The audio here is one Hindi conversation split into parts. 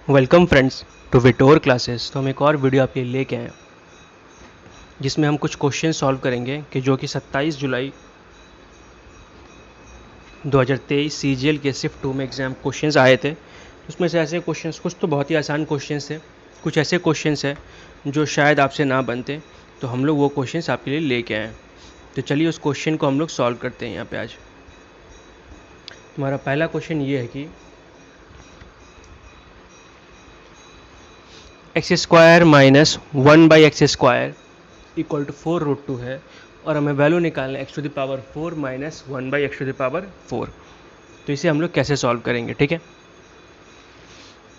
वेलकम फ्रेंड्स टू विटोर क्लासेस। तो हम एक और वीडियो आपके लिए लेके आए हैं जिसमें हम कुछ क्वेश्चन सॉल्व करेंगे कि जो कि 27 जुलाई 2023 सीजीएल के शिफ्ट 2 में एग्ज़ाम क्वेश्चंस आए थे। उसमें से ऐसे क्वेश्चंस, कुछ तो बहुत ही आसान क्वेश्चंस थे, कुछ ऐसे क्वेश्चंस हैं जो शायद आपसे ना बनते, तो हम लोग वो क्वेश्चंस आपके लिए लेके आए हैं। तो चलिए उस क्वेश्चन को हम लोग सॉल्व करते हैं यहाँ पे आज। हमारा पहला क्वेश्चन ये है कि x square minus 1/x² equal to 4√2 है और हमें वैल्यू निकालना है x⁴ माइनस 1/x⁴। तो इसे हम लोग कैसे सॉल्व करेंगे, ठीक है।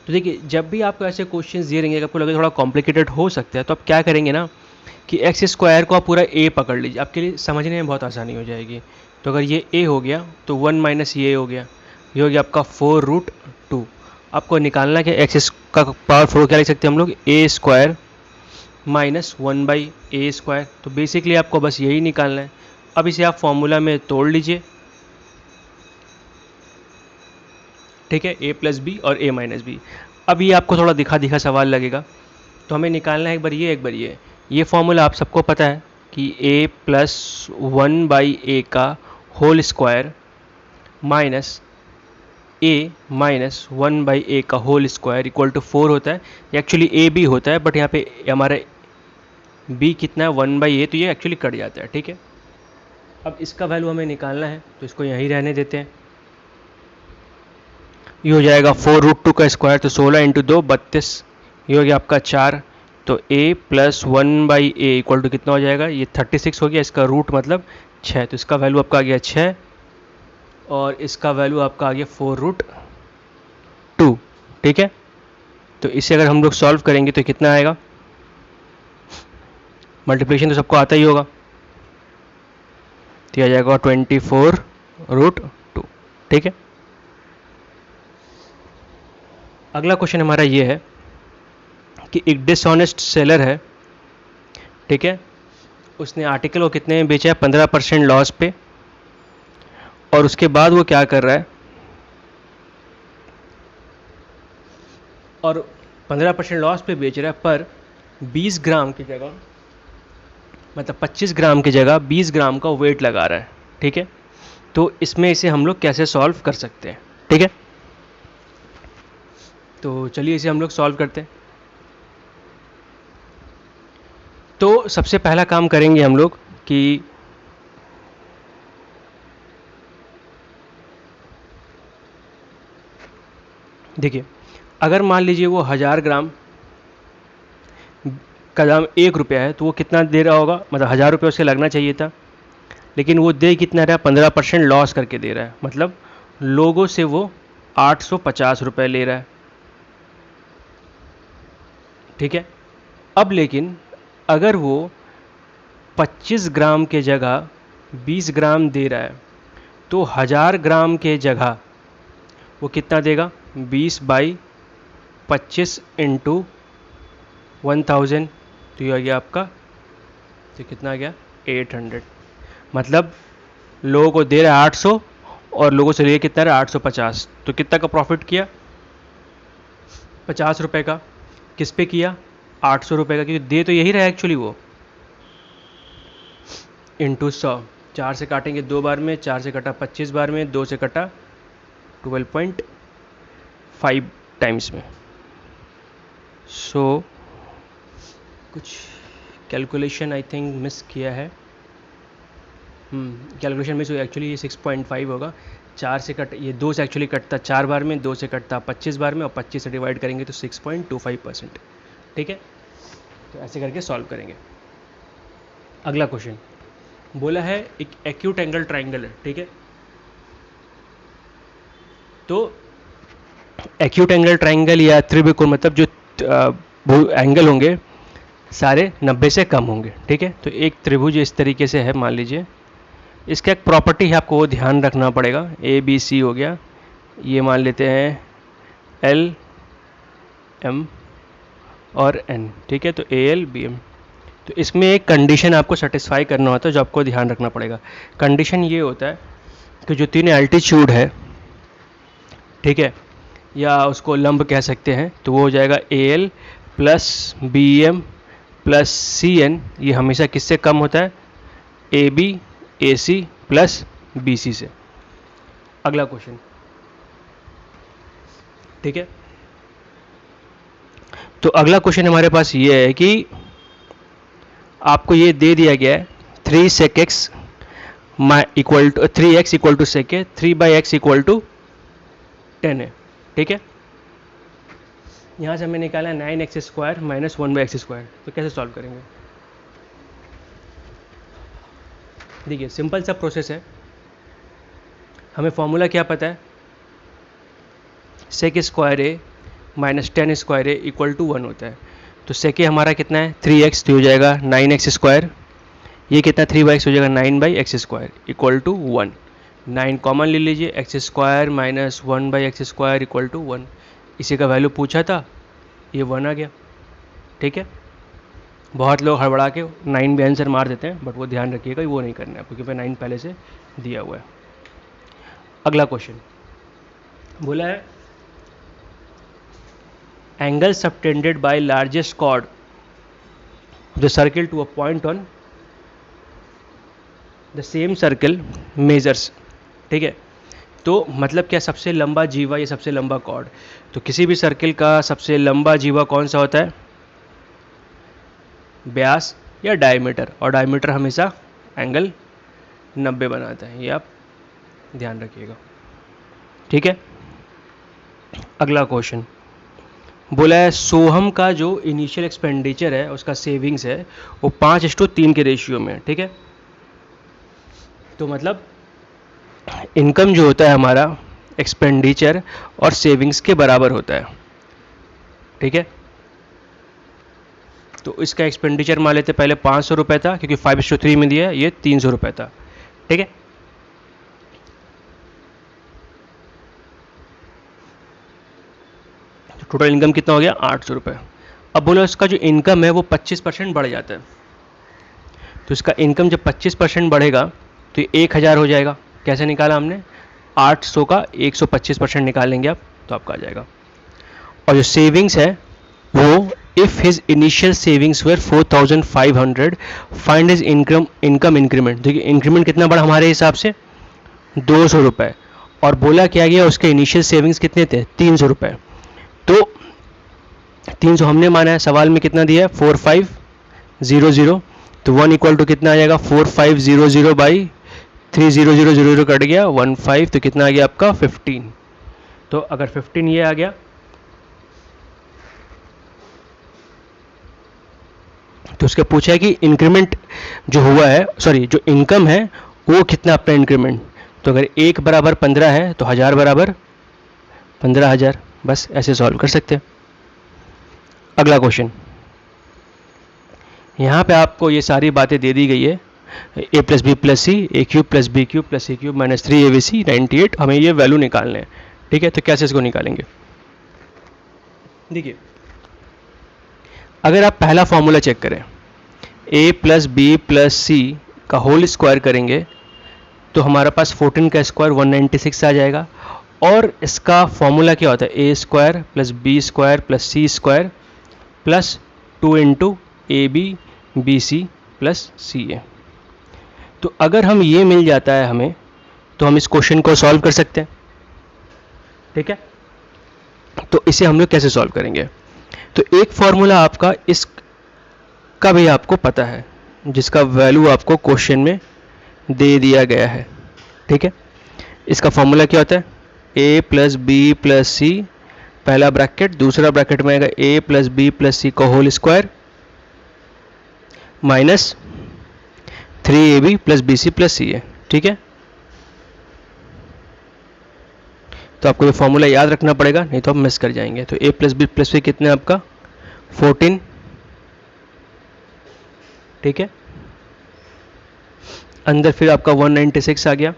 तो देखिए, जब भी आपको ऐसे क्वेश्चंस दिए रहेंगे, आपको लगे थोड़ा कॉम्प्लिकेटेड हो सकता है, तो आप क्या करेंगे ना कि एक्स स्क्वायर को आप पूरा a पकड़ लीजिए, आपके लिए समझने में बहुत आसानी हो जाएगी। तो अगर ये a हो गया तो 1 माइनस ये हो गया, ये हो गया आपका 4√2। आपको निकालना है कि एक्स का पावर 4 क्या लिख सकते हैं हम लोग, a² माइनस 1/a²। तो बेसिकली आपको बस यही निकालना है। अब इसे आप फॉर्मूला में तोड़ लीजिए, ठीक है, a प्लस बी और a माइनस बी। अब ये आपको थोड़ा दिखा दिखा सवाल लगेगा, तो हमें निकालना है एक बार ये, एक बार ये फॉर्मूला आप सबको पता है कि a प्लस 1/a का whole square minus a minus 1/a का होल स्क्वायर इक्वल टू 4 होता है। एक्चुअली a भी होता है, बट यहाँ पे हमारा b कितना है 1/a, तो ये एक्चुअली कट जाता है, ठीक है। अब इसका वैल्यू हमें निकालना है, तो इसको यहीं रहने देते हैं। ये हो जाएगा 4√2 का स्क्वायर, तो 16 इंटू 2 32, ये हो गया आपका 4। तो a plus 1/a equal to कितना हो जाएगा, ये 36 हो गया, इसका रूट मतलब 6, तो इसका वैल्यू आपका आ गया 6 और इसका वैल्यू आपका आ गया 4√2, ठीक है। तो इसे अगर हम लोग सॉल्व करेंगे तो कितना आएगा, मल्टीप्लिकेशन तो सबको आता ही होगा, तो आ जाएगा 24√2, ठीक है। अगला क्वेश्चन हमारा ये है कि एक डिसऑनेस्ट सेलर है, ठीक है, उसने आर्टिकल को कितने में बेचा है, 15% लॉस पे, और उसके बाद वो क्या कर रहा है, और 15% लॉस पे बेच रहा है, पर 20 ग्राम की जगह, मतलब 25 ग्राम की जगह 20 ग्राम का वेट लगा रहा है, ठीक है। तो इसमें इसे हम लोग कैसे सॉल्व कर सकते हैं, ठीक है। तो चलिए इसे हम लोग सॉल्व करते हैं। तो सबसे पहला काम करेंगे हम लोग कि देखिए, अगर मान लीजिए वो 1000 ग्राम का दाम 1 रुपया है, तो वो कितना दे रहा होगा, मतलब 1000 रुपये उससे लगना चाहिए था, लेकिन वो दे कितना रहा है, 15% लॉस करके दे रहा है, मतलब लोगों से वो 850 रुपये ले रहा है, ठीक है। अब लेकिन अगर वो 25 ग्राम के जगह 20 ग्राम दे रहा है, तो 1000 ग्राम के जगह वो कितना देगा, 20/25 इंटू 1000, तो ये आ गया आपका, तो कितना आ गया 800। मतलब लोगों को दे रहा है 800 और लोगों से लिए कितना रहा 850, तो कितना का प्रॉफिट किया, 50 रुपये का। किस पे किया, 800 रुपये का, क्योंकि दे तो यही रहा है एक्चुअली वो, इंटू 100, 4 से काटेंगे 2 बार में, 4 से कटा 25 बार में, 2 से कटा 12.5 टाइम्स में। सो कुछ कैलकुलेशन आई थिंक मिस किया है, कैलकुलेशन मिस हुई, एक्चुअली ये 6.5 होगा। 4 से कट, ये 2 से एक्चुअली कटता 4 बार में, 2 से कटता 25 बार में, और 25 से डिवाइड करेंगे तो 6.25%, ठीक है। तो ऐसे करके सॉल्व करेंगे। अगला क्वेश्चन बोला है एक एक्यूट एंगल ट्राइंगल है, ठीक है। तो एक्यूट एंगल ट्राइंगल या त्रिभुज, मतलब जो एंगल होंगे सारे 90 से कम होंगे, ठीक है। तो एक त्रिभुज इस तरीके से है, मान लीजिए, इसका एक प्रॉपर्टी है, आपको वो ध्यान रखना पड़ेगा। ए बी सी हो गया, ये मान लेते हैं एल एम और एन, ठीक है। तो ए एल बी एम, तो इसमें एक कंडीशन आपको सेटिस्फाई करना होता है, जो आपको ध्यान रखना पड़ेगा। कंडीशन ये होता है कि जो तीन एल्टीट्यूड है, ठीक है, या उसको लंब कह सकते हैं, तो वो हो जाएगा AL plus BM plus CN, ये हमेशा किससे कम होता है? AB AC प्लस BC से। अगला क्वेश्चन, ठीक है। तो अगला क्वेश्चन हमारे पास ये है कि आपको ये दे दिया गया है 3 sec x equal to 3x equal to sec है, 3/x इक्वल टू 10 है, ठीक है। यहाँ से हमें निकाला 9x² माइनस 1/x², तो कैसे सॉल्व करेंगे? देखिए सिंपल सा प्रोसेस है, हमें फॉर्मूला क्या पता है? sec² माइनस 10² इक्वल टू 1 होता है। तो sec हमारा कितना है? 3x, तो हो जाएगा 9x², ये कितना 3/x हो जाएगा 9/x² इक्वल टू 1। 9 कॉमन ले लीजिए, x² minus 1/x² equal to 1। इसी का वैल्यू पूछा था, ये 1 आ गया, ठीक है। बहुत लोग हड़बड़ा के 9 भी आंसर मार देते हैं, बट वो ध्यान रखिएगा वो नहीं करना है, क्योंकि मैं 9 पहले से दिया हुआ है। अगला क्वेश्चन बोला है angle subtended by largest chord the circle to a point on the same circle measures, ठीक है। तो मतलब क्या? सबसे लंबा जीवा या सबसे लंबा कॉर्ड, तो किसी भी सर्किल का सबसे लंबा जीवा कौन सा होता है? व्यास या डायमीटर, और डायमीटर हमेशा एंगल 90 बनाता है, ये आप ध्यान रखिएगा, ठीक है। अगला क्वेश्चन बोला है सोहम का जो इनिशियल एक्सपेंडिचर है, उसका सेविंग्स है वो 5:3 के रेशियो में, ठीक है। तो मतलब इनकम जो होता है हमारा एक्सपेंडिचर और सेविंग्स के बराबर होता है, ठीक है। तो इसका एक्सपेंडिचर मान लेते पहले 500 रुपये था, क्योंकि 5:3 में दिया है, ये 300 रुपये था, ठीक है। तो टोटल इनकम कितना हो गया? 800 रुपये। अब बोलो इसका जो इनकम है वो 25% बढ़ जाता है, तो इसका इनकम जब 25% बढ़ेगा तो ये 1000 हो जाएगा। कैसे निकाला हमने? 800 का 125% निकालेंगे आप, तो आपका आ जाएगा। और जो सेविंग्स है वो if his initial savings were 4500 find his income increment. देखिए इंक्रीमेंट कितना बढ़ा हमारे हिसाब से? 200 रुपये। और बोला क्या गया उसके इनिशियल सेविंग्स कितने थे? 300 रुपये। तो 300 हमने माना है, सवाल में कितना दिया है? 4500। तो 1 इक्वल टू कितना आ जाएगा? 4500 बाई 3000 कट गया 15, तो कितना आ गया आपका? 15। तो अगर 15 ये आ गया तो उसके पूछा है कि इंक्रीमेंट जो हुआ है, सॉरी जो इनकम है वो कितना अपना इंक्रीमेंट। तो अगर 1 बराबर 15 है तो 1000 बराबर 15000। बस ऐसे सॉल्व कर सकते हैं। अगला क्वेश्चन, यहाँ पे आपको ये सारी बातें दे दी गई है, a plus B plus C, a cube plus b cube plus c cube minus 3abc 98। हमें ये वैल्यू निकालने हैं, ठीक है। तो कैसे इसको निकालेंगे? देखिए अगर आप पहला फॉर्मूला चेक करें, a plus B plus C का होल स्क्वायर करेंगे तो हमारा पास 14 का स्क्वायर 196 आ जाएगा। और इसका फॉर्मूला क्या होता है? A square plus B square plus C square plus 2 into A B B C plus C A. तो अगर हम ये मिल जाता है हमें, तो हम इस क्वेश्चन को सॉल्व कर सकते हैं, ठीक है। तो इसे हम लोग कैसे सॉल्व करेंगे? तो एक फॉर्मूला आपका इसका भी आपको पता है, जिसका वैल्यू आपको क्वेश्चन में दे दिया गया है, ठीक है। इसका फॉर्मूला क्या होता है? a plus B plus C, पहला ब्रैकेट, दूसरा ब्रैकेट में आएगा a plus B plus C का whole square minus 3ab plus B C plus C A, ठीक है। तो आपको ये फॉर्मूला याद रखना पड़ेगा, नहीं तो आप मिस कर जाएंगे। तो a प्लस बी प्लस सी कितना है आपका? 14, ठीक है। अंदर फिर आपका 196 आ गया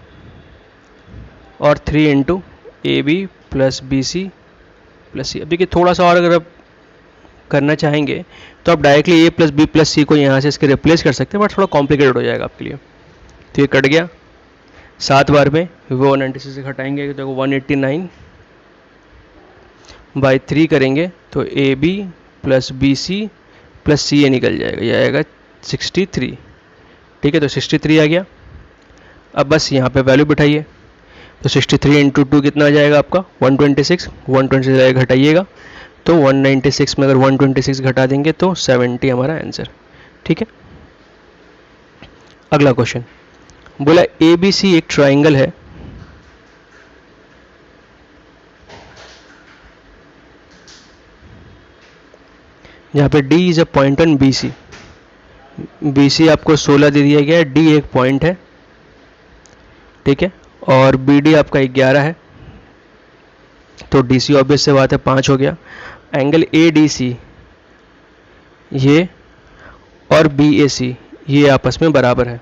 और 3 into A B plus B C plus C. अब देखिए थोड़ा सा और अगर आप करना चाहेंगे तो आप डायरेक्टली ए प्लस बी प्लस सी को यहाँ से इसके रिप्लेस कर सकते हैं, बट थोड़ा कॉम्प्लिकेटेड हो जाएगा आपके लिए। तो ये कट गया 7 बार में, वो 196 से हटाएंगे तो 189 बाई 3 करेंगे तो A B plus B C plus C A निकल जाएगा, ये आएगा 63। ठीक है, तो 63 आ गया। अब बस यहाँ पे वैल्यू बिठाइए, तो 63 इंटू 2 कितना आ जाएगा आपका 126, 126 घटाइएगा तो 196 में अगर 126 घटा देंगे तो 70 हमारा आंसर। ठीक है, अगला क्वेश्चन बोला ए बी सी एक ट्राइंगल है, यहाँ पे D is a point on B C, B C आपको 16 दे दिया गया है, D एक पॉइंट है, ठीक है, और बी डी आपका 11 है, तो डी सी ऑब्वियस से बात है 5 हो गया। एंगल ए डी सी ये और बी ए सी ये आपस में बराबर है,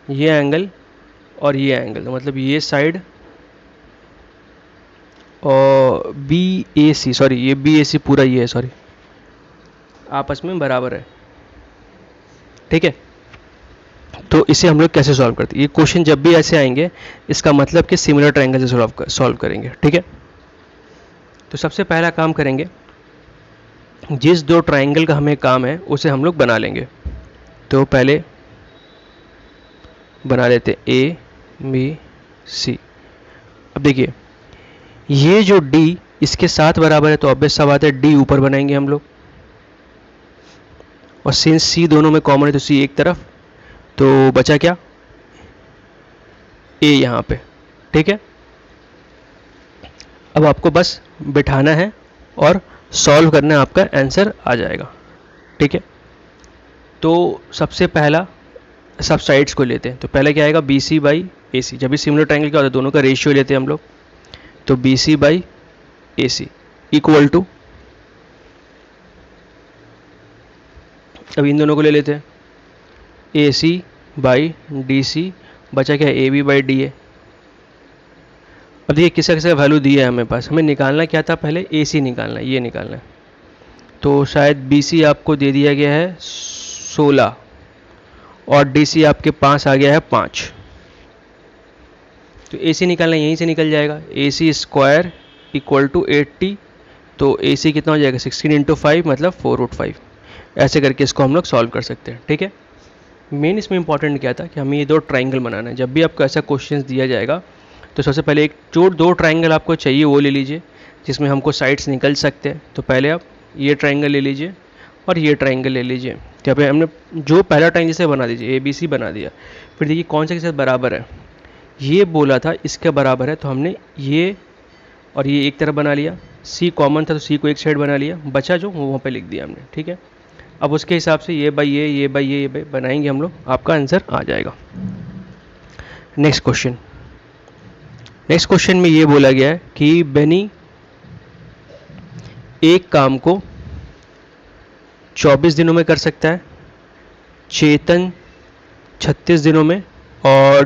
ये एंगल और ये एंगल, तो मतलब ये साइड और बी ए सी, सॉरी ये बी ए सी पूरा ये है, सॉरी आपस में बराबर है। ठीक है, तो इसे हम लोग कैसे सॉल्व करते हैं, ये क्वेश्चन जब भी ऐसे आएंगे इसका मतलब कि सिमिलर ट्रायंगल से सॉल्व करेंगे। ठीक है, तो सबसे पहला काम करेंगे, जिस दो ट्रायंगल का हमें काम है उसे हम लोग बना लेंगे। तो पहले बना लेते हैं ए बी सी। अब देखिए ये जो D इसके साथ बराबर है तो ऑब्वियस सा बात है D ऊपर बनाएंगे हम लोग, और सिंस C दोनों में कॉमन है तो C एक तरफ, तो बचा क्या A यहाँ पे। ठीक है, अब आपको बस बिठाना है और सॉल्व करना है, आपका आंसर आ जाएगा। ठीक है, तो सबसे पहला सब साइड्स को लेते हैं, तो पहले क्या आएगा बी सी बाई ए सी, जब भी सिमिलर ट्रायंगल क्या होता है दोनों का रेशियो लेते हैं हम लोग, तो B C by A C equal to, अब इन दोनों को ले लेते हैं ए सी बाई डी सी, बचा क्या A B by D A. अब देखिए किसका किसका वैल्यू दिया है हमें पास, हमें निकालना क्या था पहले ए सी निकालना है, ये निकालना है, तो शायद बी सी आपको दे दिया गया है 16 और डी सी आपके पास आ गया है 5, तो ए सी निकालना यहीं से निकल जाएगा, ए सी स्क्वायर इक्वल टू 80, तो ए सी कितना हो जाएगा 16 इंटू 5 मतलब 4√5, ऐसे करके इसको हम लोग सॉल्व कर सकते हैं। ठीक है, मेन इसमें इंपॉर्टेंट क्या था कि हमें ये दो ट्राइंगल बनाना है, जब भी आपको ऐसा क्वेश्चन दिया जाएगा तो सबसे पहले एक जो दो ट्राइंगल आपको चाहिए वो ले लीजिए जिसमें हमको साइड्स निकल सकते हैं, तो पहले आप ये ट्राइंगल ले लीजिए और ये ट्राइंगल ले लीजिए। यहाँ पे हमने जो पहला ट्राइंगल जैसे बना दीजिए ए बी सी बना दिया, फिर देखिए कौन से के साथ बराबर है, ये बोला था इसके बराबर है तो हमने ये और ये एक तरफ बना लिया, सी कॉमन था तो सी को एक साइड बना लिया, बचा जो वहाँ पे लिख दिया हमने। ठीक है, अब उसके हिसाब से ये बाई ये बाई ये बाई बनाएंगे हम लोग, आपका आंसर आ जाएगा। नेक्स्ट क्वेश्चन में ये बोला गया है कि बेनी एक काम को 24 दिनों में कर सकता है, चेतन 36 दिनों में और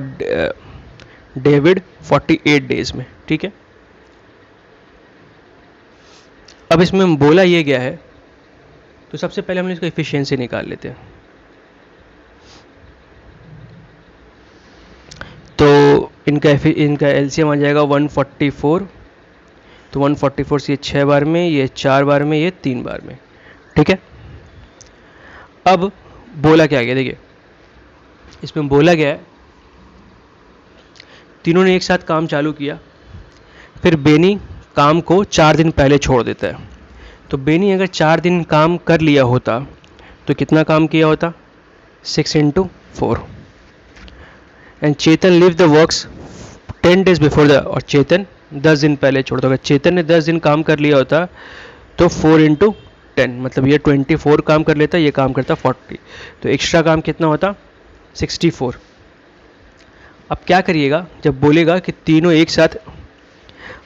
डेविड 48 डेज में। ठीक है, अब इसमें बोला ये गया है तो सबसे पहले हम इसका एफिशिएंसी निकाल लेते हैं। तो इनका एलसीएम आ जाएगा 144, तो 144 से ये 6 बार में, ये 4 बार में, ये 3 बार में। ठीक है, अब बोला क्या गया, देखिए इसमें बोला गया है तीनों ने एक साथ काम चालू किया, फिर बेनी काम को 4 दिन पहले छोड़ देता है, तो बेनी अगर 4 दिन काम कर लिया होता तो कितना काम किया होता 6 into 4, and Chetan live the works 10 days before the, और चेतन 10 दिन पहले छोड़ता, अगर चेतन ने 10 दिन काम कर लिया होता तो 4 इंटू 10 मतलब ये 24 काम कर लेता, ये काम करता 40, तो एक्स्ट्रा काम कितना होता 64। अब क्या करिएगा जब बोलेगा कि तीनों एक साथ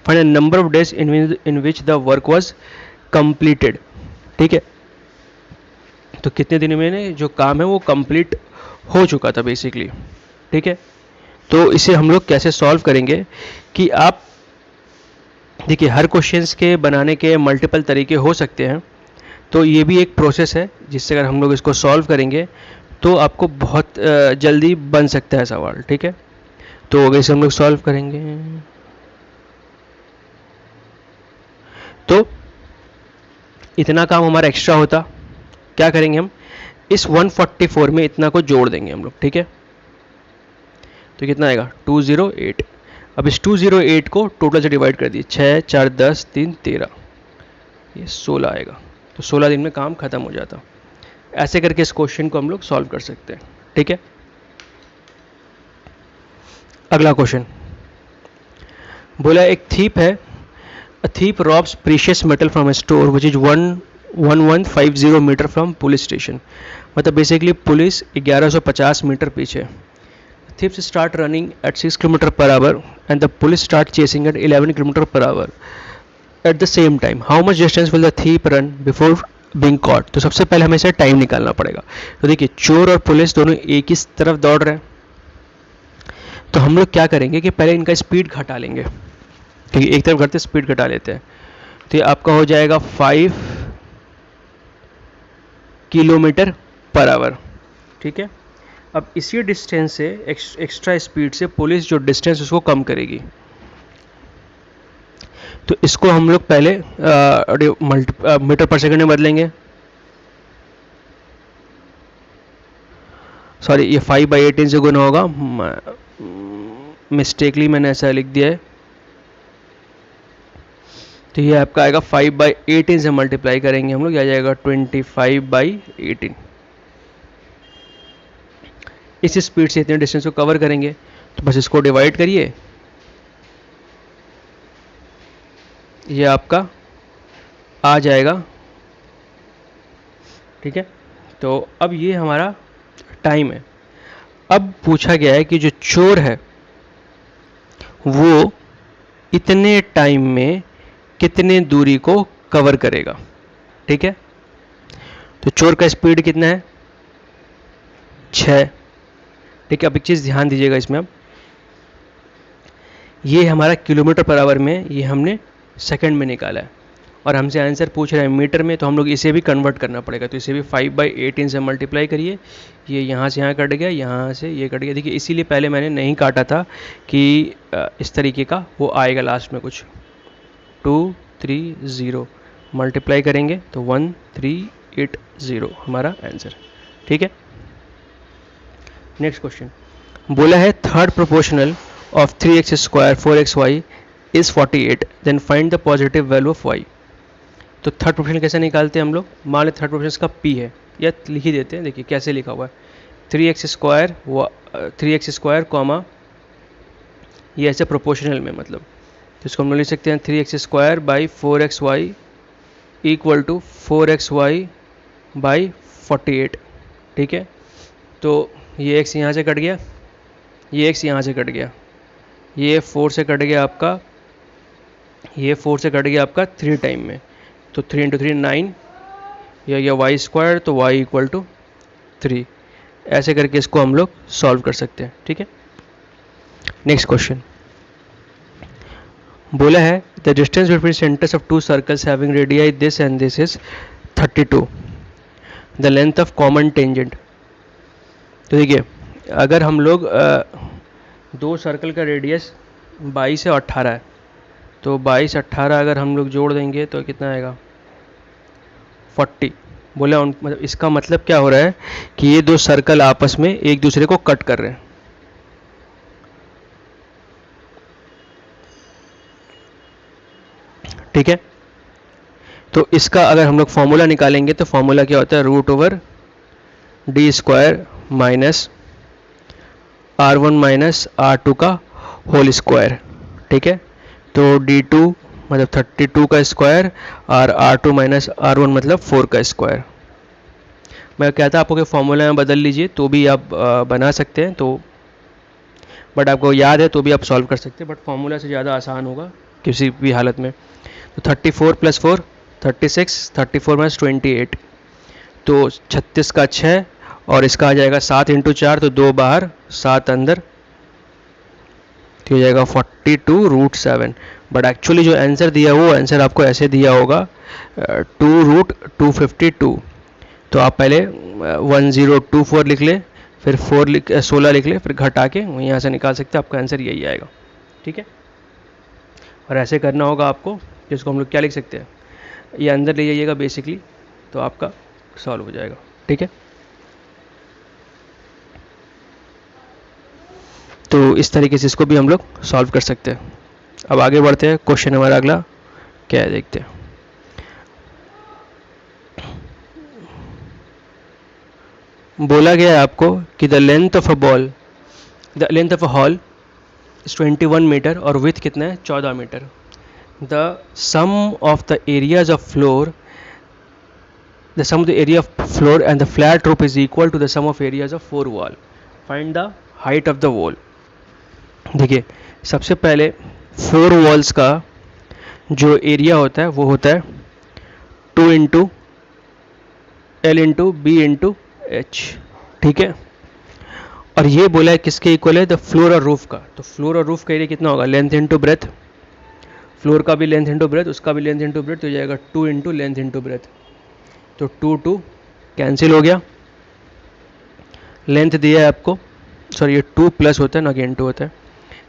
find the number of days in which the work was completed. ठीक है, तो कितने दिन में जो काम है वो कंप्लीट हो चुका था बेसिकली। ठीक है, तो इसे हम लोग कैसे सॉल्व करेंगे कि आप देखिए हर क्वेश्चंस के बनाने के मल्टीपल तरीके हो सकते हैं, तो ये भी एक प्रोसेस है जिससे अगर हम लोग इसको सॉल्व करेंगे तो आपको बहुत जल्दी बन सकता है सवाल। ठीक है, तो अगर इसे हम लोग सॉल्व करेंगे इतना काम हमारा एक्स्ट्रा होता, क्या करेंगे हम, इस 144 में इतना को जोड़ देंगे हम लोग, ठीक है। तो कितना आएगा 208। अब इस 208 को टोटल से डिवाइड कर दिए, 6 4 10 3 13, ये 16 आएगा। तो 16 दिन में काम खत्म हो जाता। ऐसे करके इस क्वेश्चन को हम लोग सॉल्व कर सकते हैं, ठीक है। अगला क्वेश्चन बोला एक थीप है, a thief robs precious metal from a store which is 1150 metre from police station. मतलब बेसिकली पुलिस 1150 मीटर पीछे। Thieves start running at 6 km per hour and the police start chasing at 11 km per hour at the same time. How much distance will the thief run before being caught? तो सबसे पहले हमें इसे टाइम निकालना पड़ेगा। तो देखिए चोर और पुलिस दोनों एक ही तरफ दौड़ रहे हैं, तो हम लोग क्या करेंगे कि पहले इनका स्पीड घटा लेंगे, क्योंकि एक तरफ घटते स्पीड घटा लेते हैं। तो ये आपका हो जाएगा 5 किलोमीटर पर आवर, ठीक है। अब इसी डिस्टेंस से एक्स्ट्रा स्पीड से पुलिस जो डिस्टेंस उसको कम करेगी। तो इसको हम लोग पहले मीटर पर सेकंड में बदलेंगे। सॉरी, ये 5/18 से गुना होगा, मिस्टेकली मैंने ऐसा लिख दिया है। तो ये आपका आएगा 5/18 से मल्टीप्लाई करेंगे हम लोग, आ जाएगा 25/18। इस स्पीड से इतने डिस्टेंस को कवर करेंगे, तो बस इसको डिवाइड करिए, ये आपका आ जाएगा, ठीक है। तो अब ये हमारा टाइम है। अब पूछा गया है कि जो चोर है वो इतने टाइम में कितने दूरी को कवर करेगा, ठीक है। तो चोर का स्पीड कितना है 6, ठीक है। अब एक चीज़ ध्यान दीजिएगा इसमें, अब ये हमारा किलोमीटर पर आवर में, ये हमने सेकंड में निकाला है और हमसे आंसर पूछ रहा है मीटर में, तो हम लोग इसे भी कन्वर्ट करना पड़ेगा। तो इसे भी 5/18 से मल्टीप्लाई करिए, ये यहाँ से यहाँ कट गया, यहाँ से ये कट गया। देखिए इसीलिए पहले मैंने नहीं काटा था कि इस तरीके का वो आएगा लास्ट में कुछ 230 मल्टीप्लाई करेंगे तो 1380 हमारा आंसर, ठीक है। नेक्स्ट क्वेश्चन बोला है third proportional of 3x² 4xy is 48, then find the positive value of y। तो थर्ड प्रोपोर्शनल कैसे निकालते हैं हम लोग, मान लें थर्ड प्रोपोर्शनल का p है, या लिख ही देते हैं। देखिए कैसे लिखा हुआ है 3x² कॉमा ये ऐसे प्रोपोर्शनल में, मतलब तो इसको हम लोग लिख सकते हैं 3x² by 4xy equal to 4xy by 48, ठीक है। तो ये x यहाँ से कट गया, ये x यहाँ से कट गया, ये 4 से कट गया आपका, ये 4 से कट गया आपका 3 टाइम में, तो 3 × 3 9, या y², तो y इक्वल टू 3। ऐसे करके इसको हम लोग सॉल्व कर सकते हैं, ठीक है। नेक्स्ट क्वेश्चन बोला है the distance between centres of 2 circles having radii this and this is 32, the length of common tangent. तो देखिए अगर हम लोग 2 सर्कल का रेडियस 22 और 18 है, तो 22 18 अगर हम लोग जोड़ देंगे तो कितना आएगा 40। बोले मतलब इसका मतलब क्या हो रहा है कि ये 2 सर्कल आपस में एक दूसरे को कट कर रहे हैं, ठीक है। तो इसका अगर हम लोग फॉर्मूला निकालेंगे तो फॉर्मूला क्या होता है √d² minus r1 minus r2 का होल स्क्वायर, ठीक है। तो d2 मतलब 32 का स्क्वायर और r2 माइनस r1 मतलब 4 का स्क्वायर। मैं कहता आपको कि फॉर्मूला में बदल लीजिए तो भी आप बना सकते हैं, तो बट आपको याद है तो भी आप सॉल्व कर सकते हैं, बट फॉर्मूला से ज़्यादा आसान होगा किसी भी हालत में। तो 34 + 4 36, 34 माइनस 28, तो 36 का 6 और इसका आ जाएगा 7 × 4, तो 2 बाहर 7 अंदर, तो हो जाएगा 42√7। बट एक्चुअली जो आंसर दिया वो आंसर आपको ऐसे दिया होगा 2√252। तो आप पहले 1024 लिख ले, फिर 16 लिख ले, फिर घटा के यहाँ से निकाल सकते हैं, आपका आंसर यही आएगा, ठीक है। और ऐसे करना होगा आपको, जिसको हम लोग क्या लिख सकते हैं ये अंदर ले जाइएगा बेसिकली, तो आपका सॉल्व हो जाएगा। ठीक है, तो इस तरीके से इसको भी हम लोग सॉल्व कर सकते हैं। अब आगे बढ़ते हैं, क्वेश्चन हमारा अगला क्या है देखते हैं। बोला गया है आपको कि the length of a hall is 21 metre और विथ कितना है 14 metre. The sum of the areas of floor the sum of the area of floor and the flat roof is equal to the sum of areas of 4 wall. Find the height of the wall. देखिए सबसे पहले 4 वॉल्स का जो एरिया होता है वो होता है 2 into L into B into H. ठीक है, और ये बोला है किसके इक्वल है, द फ्लोर और रूफ का। तो फ्लोर और रूफ का एरिया कितना होगा, लेंथ इंटू ब्रेथ, फ्लोर का भी लेंथ इंटू ब्रेथ, उसका भी लेंथ इंटू ब्रेथ, तो हो जाएगा 2 इंटू लेंथ इंटू ब्रेथ। तो 2 कैंसिल हो गया, लेंथ दिया है आपको, सॉरी ये 2 प्लस होता है ना कि इंटू होता है,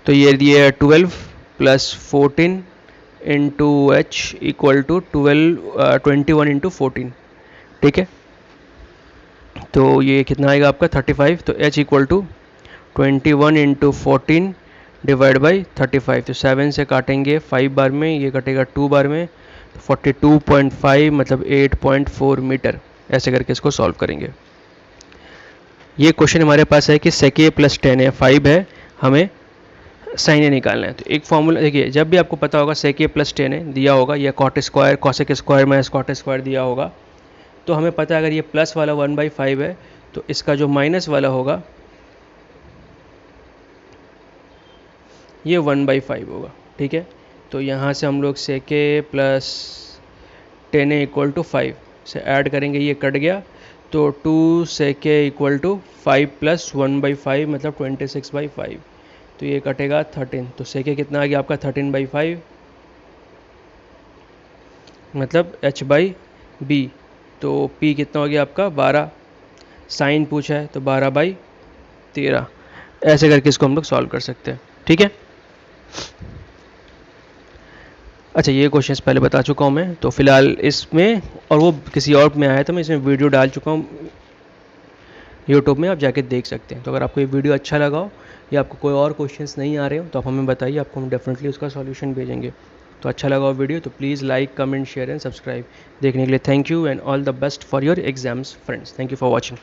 तो ये दिया है 12 plus 14 into H equal to 21 into 14। ठीक है, तो ये कितना आएगा आपका 35, तो H equal to 21 into 14 divide by 35, तो 7 से काटेंगे 5 बार में, ये कटेगा 2 बार में, 42.5 मतलब 8.4 मीटर। ऐसे करके इसको सॉल्व करेंगे। ये क्वेश्चन हमारे पास है कि sec a प्लस 10 है 5 है, हमें साइन ए निकालना है। तो एक फॉर्मूला देखिए, जब भी आपको पता होगा sec a प्लस 10 है दिया होगा, या cot square cosec square minus cot square दिया होगा, तो हमें पता है अगर ये प्लस वाला 1/5 है तो इसका जो माइनस वाला होगा ये 1/5 होगा। ठीक है, तो यहाँ से हम लोग sec a plus 10 equal to 5 से ऐड करेंगे, ये कट गया, तो 2 sec a equal to 5 plus 1/5 मतलब 26/5, तो ये कटेगा 13, तो sec a कितना आ गया आपका 13/5 मतलब h/b, तो p कितना हो गया आपका 12, साइन पूछा है तो 12/13। ऐसे करके इसको हम लोग सॉल्व कर सकते हैं। ठीक है, अच्छा ये क्वेश्चंस पहले बता चुका हूँ मैं, तो फिलहाल इसमें और वो किसी और में आया तो मैं इसमें वीडियो डाल चुका हूँ यूट्यूब में, आप जाके देख सकते हैं। तो अगर आपको ये वीडियो अच्छा लगा हो या आपको कोई और क्वेश्चंस नहीं आ रहे हो तो आप हमें बताइए, आपको हम डेफिनेटली उसका सॉल्यूशन भेजेंगे। तो अच्छा लगा हो वीडियो तो please like comment share and subscribe. देखने के लिए thank you and all the best for your exams friends. Thank you for watching.